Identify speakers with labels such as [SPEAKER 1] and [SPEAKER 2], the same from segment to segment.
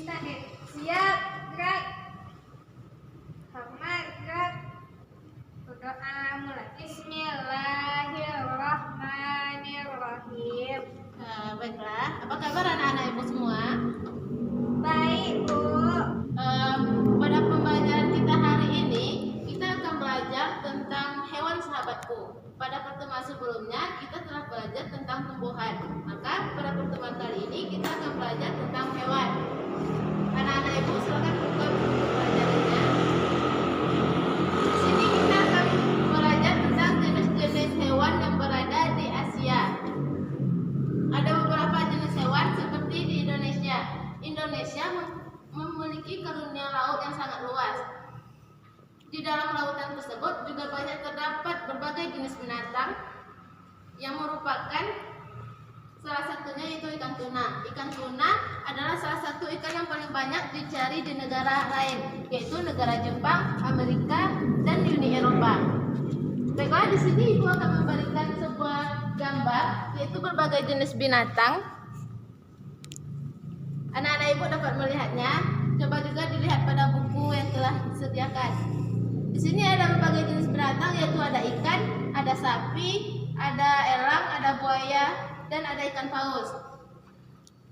[SPEAKER 1] Siap, gerak. Hormat, gerak. Berdoa mulai. Bismillahirrahmanirrahim.
[SPEAKER 2] Baiklah, apa kabar anak-anak ibu semua?
[SPEAKER 1] Baik, Bu.
[SPEAKER 2] Pada pembelajaran kita hari ini, kita akan belajar tentang hewan sahabatku. Pada pertemuan sebelumnya, kita telah belajar tentang tumbuhan. Maka pada pertemuan kali ini, kita akan belajar tentang hewan. Anak-anak ibu silakan buka buku pelajarannya. Di sini kita akan belajar tentang jenis-jenis hewan yang berada di Asia. Ada beberapa jenis hewan seperti di Indonesia. Indonesia memiliki karunia laut yang sangat luas. Di dalam lautan tersebut juga banyak terdapat berbagai jenis binatang yang merupakan salah satunya yaitu ikan tuna. Ikan tuna adalah salah satu ikan yang paling banyak dicari di negara lain, yaitu negara Jepang, Amerika, dan Uni Eropa. Baiklah, di sini ibu akan memberikan sebuah gambar yaitu berbagai jenis binatang. Anak-anak ibu dapat melihatnya. Coba juga dilihat pada buku yang telah disediakan. Di sini ada berbagai jenis binatang yaitu ada ikan, ada sapi, ada elang, ada buaya, dan ada ikan paus.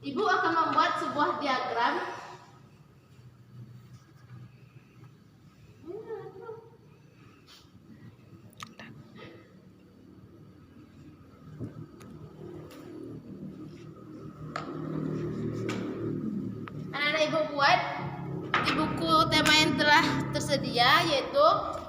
[SPEAKER 2] Ibu akan membuat sebuah diagram. Anak-anak ibu buat di buku tema yang telah tersedia, yaitu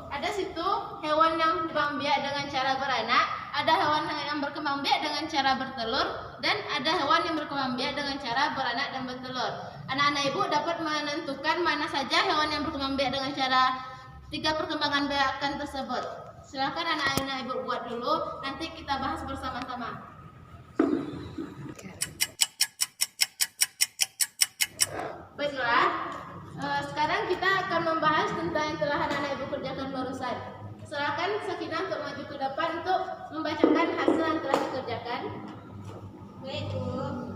[SPEAKER 2] ada situ hewan yang berkembang biak dengan cara beranak, ada hewan yang berkembang biak dengan cara bertelur, dan ada hewan yang berkembang biak dengan cara beranak dan bertelur. Anak-anak ibu dapat menentukan mana saja hewan yang berkembang biak dengan cara 3 perkembangan biakan tersebut. Silakan anak-anak ibu buat dulu, nanti kita bahas bersama-sama. Baiklah, sekarang kita akan membahas tentang yang telah anak-anak ibu kerjakan barusan. Silakan Sakinah untuk maju ke depan untuk membacakan hasil yang telah dikerjakan.
[SPEAKER 1] Baik, Bu.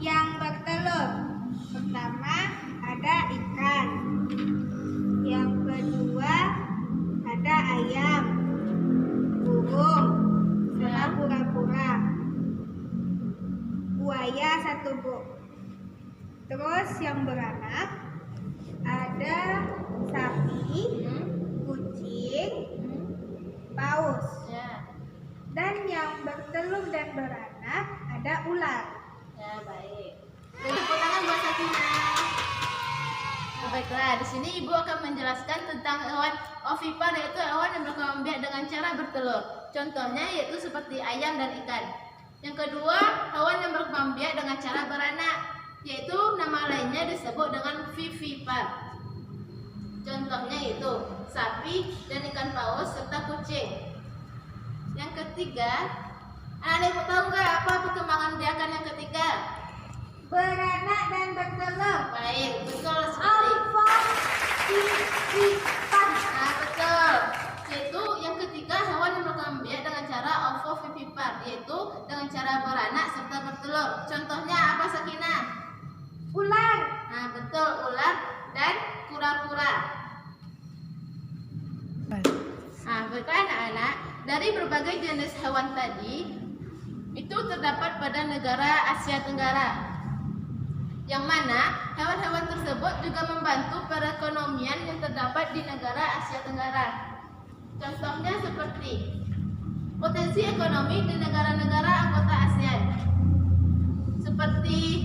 [SPEAKER 1] Yang bertelur. Pertama ada ikan. Yang kedua ada ayam, burung, sama kura-kura, buaya 1, Bu. Terus yang beranak ada sapi, kucing, paus.
[SPEAKER 2] Ya,
[SPEAKER 1] Dan yang bertelur dan beranak ada ular.
[SPEAKER 2] ya baik. Dan tepuk tangan buat Sakinah. Baiklah, di sini ibu akan menjelaskan tentang hewan ovipar, yaitu hewan yang berkembang biak dengan cara bertelur. Contohnya yaitu seperti ayam dan ikan. Yang kedua, hewan yang berkembang biak dengan cara beranak, yaitu nama lainnya disebut dengan vivipar. Contohnya yaitu sapi dan ikan paus serta kucing. Yang ketiga, anak-anak ibu tahu nggak apa perkembangan biakan yang ketiga?
[SPEAKER 1] Beranak dan bertelur.
[SPEAKER 2] Baik, betul sekali.
[SPEAKER 1] Ovipar.
[SPEAKER 2] Nah, betul. Yaitu yang ketiga, hewan yang berkembang biak dengan cara ovovivipar, yaitu dengan cara beranak serta bertelur. Contohnya apa, Sakinah?
[SPEAKER 1] Ular.
[SPEAKER 2] Nah, betul, ular dan kura-kura. Nah, baiklah anak-anak, dari berbagai jenis hewan tadi itu terdapat pada negara Asia Tenggara, yang mana hewan-hewan tersebut juga membantu perekonomian yang terdapat di negara Asia Tenggara. Contohnya seperti potensi ekonomi di negara-negara anggota ASEAN, seperti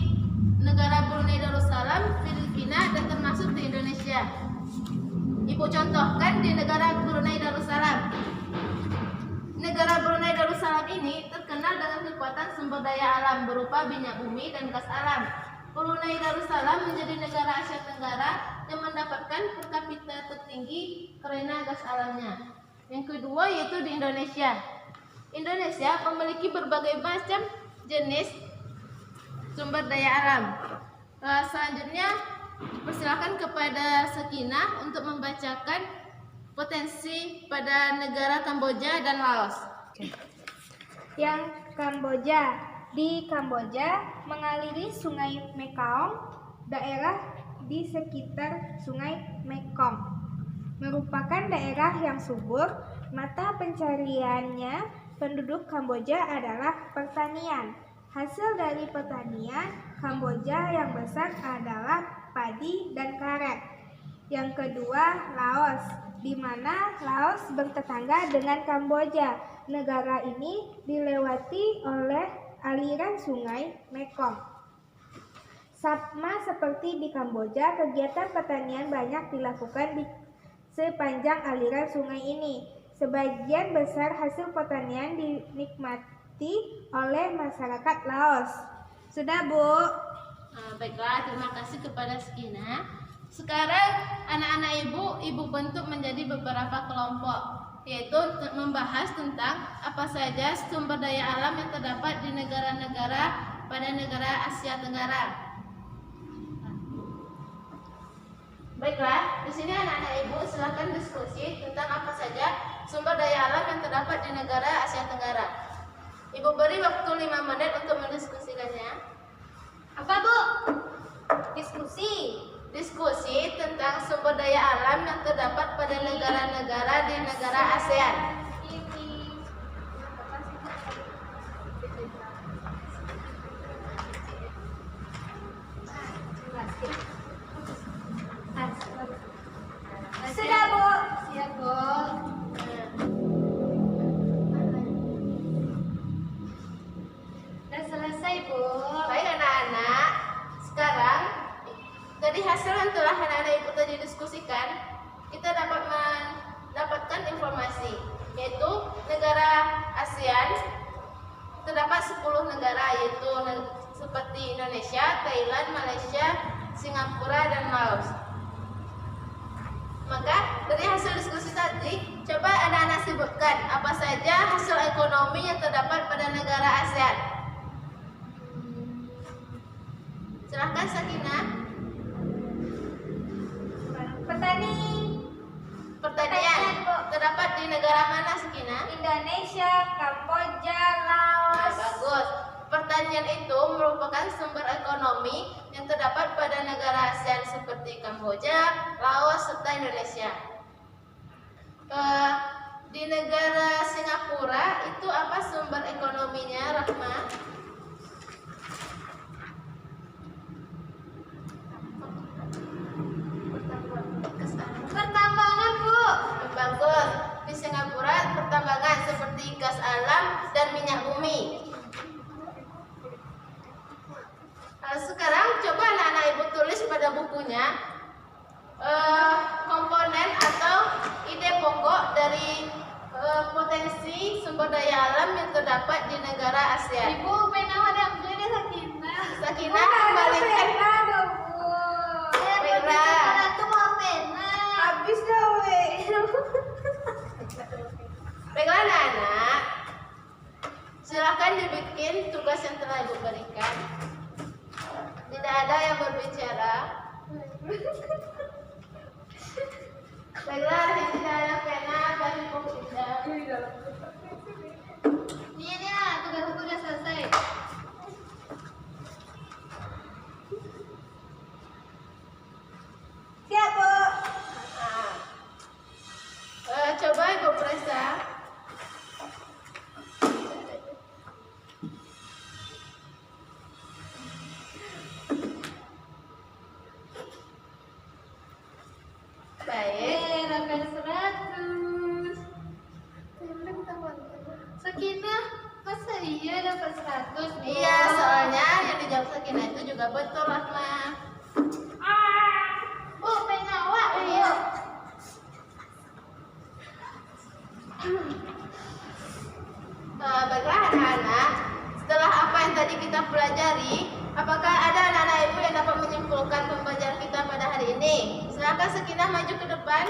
[SPEAKER 2] negara Brunei Darussalam, Filipina, dan termasuk di Indonesia. Ibu contohkan di negara Brunei Darussalam. Negara Brunei Darussalam ini terkenal dengan kekuatan sumber daya alam berupa minyak bumi dan gas alam. Brunei Darussalam menjadi negara Asia Tenggara yang mendapatkan per kapita tertinggi karena gas alamnya. Yang kedua yaitu di Indonesia. Indonesia memiliki berbagai macam jenis sumber daya alam. Selanjutnya persilakan kepada Sakinah untuk membacakan potensi pada negara Kamboja dan Laos.
[SPEAKER 1] Yang Kamboja. Di Kamboja mengaliri Sungai Mekong, daerah di sekitar Sungai Mekong merupakan daerah yang subur. Mata pencariannya penduduk Kamboja adalah pertanian. Hasil dari pertanian Kamboja yang besar adalah padi dan karet. Yang kedua, Laos, di mana Laos bertetangga dengan Kamboja. Negara ini dilewati oleh aliran Sungai Mekong. Sama seperti di Kamboja, kegiatan pertanian banyak dilakukan di sepanjang aliran sungai ini. Sebagian besar hasil pertanian dinikmati oleh masyarakat Laos. Sudah, Bu?
[SPEAKER 2] Baiklah, terima kasih kepada Sekina. Sekarang anak-anak ibu bentuk menjadi beberapa kelompok, yaitu membahas tentang apa saja sumber daya alam yang terdapat di negara-negara pada negara Asia Tenggara. Baiklah, di sini anak-anak ibu silakan diskusi tentang apa saja sumber daya alam yang terdapat di negara Asia Tenggara. Ibu beri waktu 5 menit untuk mendiskusikannya.
[SPEAKER 1] Apa, Bu? Diskusi
[SPEAKER 2] Tentang sumber daya alam yang terdapat pada negara-negara di negara ASEAN.
[SPEAKER 1] Sudah, Bu. Siap, Bu. Sudah selesai, Bu.
[SPEAKER 2] Baik anak-anak, sekarang dari hasil yang telah anak-anak ibu tadi diskusikan, kita dapat mendapatkan informasi, yaitu negara ASEAN terdapat 10 negara, yaitu seperti Indonesia, Thailand, Malaysia, Singapura, dan Laos. Maka dari hasil diskusi tadi, coba anak-anak sebutkan apa saja hasil ekonomi yang terdapat pada negara ASEAN. Silahkan Sakina. Pertanian terdapat di negara mana, Sakina?
[SPEAKER 1] Indonesia, Kamboja,
[SPEAKER 2] Nah,
[SPEAKER 1] Laos.
[SPEAKER 2] bagus. Pertanian itu merupakan sumber ekonomi yang terdapat pada negara ASEAN seperti Kamboja, Laos, serta Indonesia. Di negara Singapura itu apa sumber ekonominya, Rahma?
[SPEAKER 1] Pertambangan, Bu.
[SPEAKER 2] Bagus. Di Singapura pertambangan seperti gas alam dan minyak bumi. Sekarang coba anak-anak ibu tulis pada bukunya komponen atau ide pokok dari potensi sumber daya alam yang terdapat di negara ASEAN.
[SPEAKER 1] Ibu, pena ada ambilnya Sakinah.
[SPEAKER 2] Sakinah kembalikan pena.
[SPEAKER 1] Aku mau pena. Habis dah, we.
[SPEAKER 2] Baiklah anak-anak, silakan dibikin tugas yang telah ibu berikan. Tidak ada yang berbicara. Baiklah, yang tidak ada pena bagi tidak.
[SPEAKER 1] Ini dia, tugas aku udah selesai. Siap, Bu.
[SPEAKER 2] Coba ibu periksa. Baik.
[SPEAKER 1] Dapat 100. Sakinah, masa iya dapat 100? Bu?
[SPEAKER 2] Iya, soalnya yang dijawab Sakinah itu juga betul, Rahma.
[SPEAKER 1] Bu, pena awak.
[SPEAKER 2] Iya. Baiklah anak-anak, setelah apa yang tadi kita pelajari, apakah ada anak-anak ibu yang dapat menyimpulkan pembelajaran kita pada hari ini? Silakan Sakinah maju ke depan.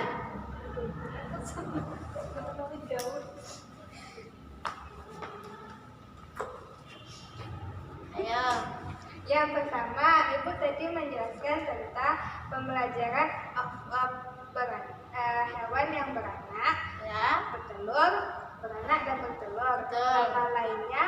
[SPEAKER 2] Ayo.
[SPEAKER 1] Yang pertama, Ibu tadi menjelaskan tentang pembelajaran hewan yang beranak,
[SPEAKER 2] Ya.
[SPEAKER 1] bertelur, beranak dan bertelur.
[SPEAKER 2] Betul.
[SPEAKER 1] Apa lainnya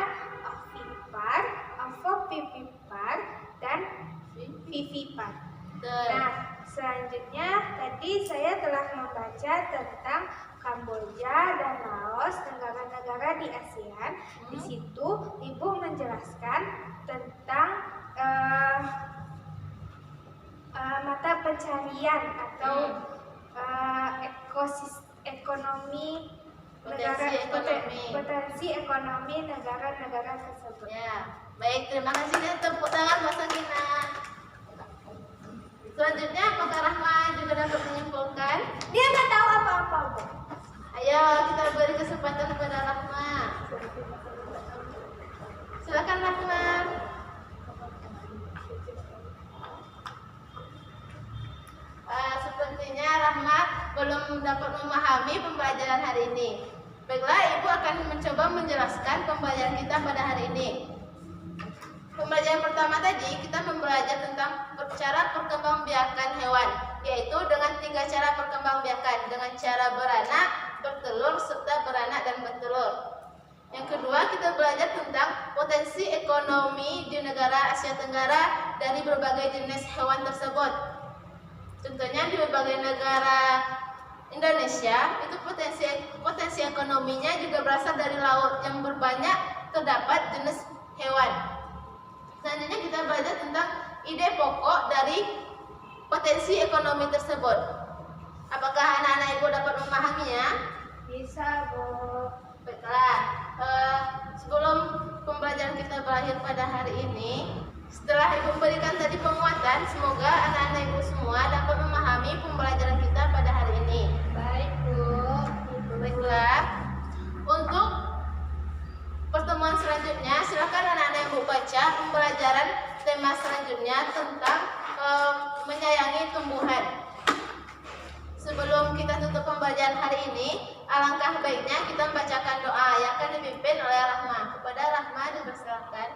[SPEAKER 1] Vivipat.
[SPEAKER 2] Betul.
[SPEAKER 1] Nah, selanjutnya tadi saya telah membaca tentang Kamboja dan Laos, negara-negara di ASEAN. Di situ Ibu menjelaskan tentang mata pencarian atau ekonomi potensi ekonomi negara-negara tersebut.
[SPEAKER 2] Ya, baik, terima kasih dan tepuk tangan buat Sakina. Selanjutnya, apakah Rahma juga dapat menyimpulkan?
[SPEAKER 1] Dia nggak tahu apa-apa, Bu.
[SPEAKER 2] Ayo kita beri kesempatan kepada Rahma. Silakan Rahma. Sepertinya Rahma belum dapat memahami pembelajaran hari ini. Baiklah, Ibu akan mencoba menjelaskan pembelajaran kita pada hari ini. Pembelajaran pertama tadi kita belajar tentang cara perkembangbiakan hewan, yaitu dengan 3 cara perkembangbiakan, dengan cara beranak, bertelur, serta beranak dan bertelur. Yang kedua, kita belajar tentang potensi ekonomi di negara Asia Tenggara dari berbagai jenis hewan tersebut. Contohnya di berbagai negara Indonesia itu potensi ekonominya juga berasal dari laut yang berbanyak terdapat jenis hewan. Selanjutnya kita belajar tentang ide pokok dari potensi ekonomi tersebut. Apakah anak-anak Ibu dapat memahaminya?
[SPEAKER 1] Bisa, Bu.
[SPEAKER 2] Baiklah, sebelum pembelajaran kita berakhir pada hari ini, setelah Ibu berikan tadi penguatan, semoga anak-anak Ibu semua dapat memahami pembelajaran kita pada hari ini.
[SPEAKER 1] Baik, Bu.
[SPEAKER 2] Baiklah, untuk pertemuan selanjutnya, silakan anak-anak Ibu baca pembelajaran tema selanjutnya tentang menyayangi tumbuhan. Sebelum kita tutup pembelajaran hari ini, alangkah baiknya kita membacakan doa yang akan dipimpin oleh Rahma. Kepada Rahma dipersilakan.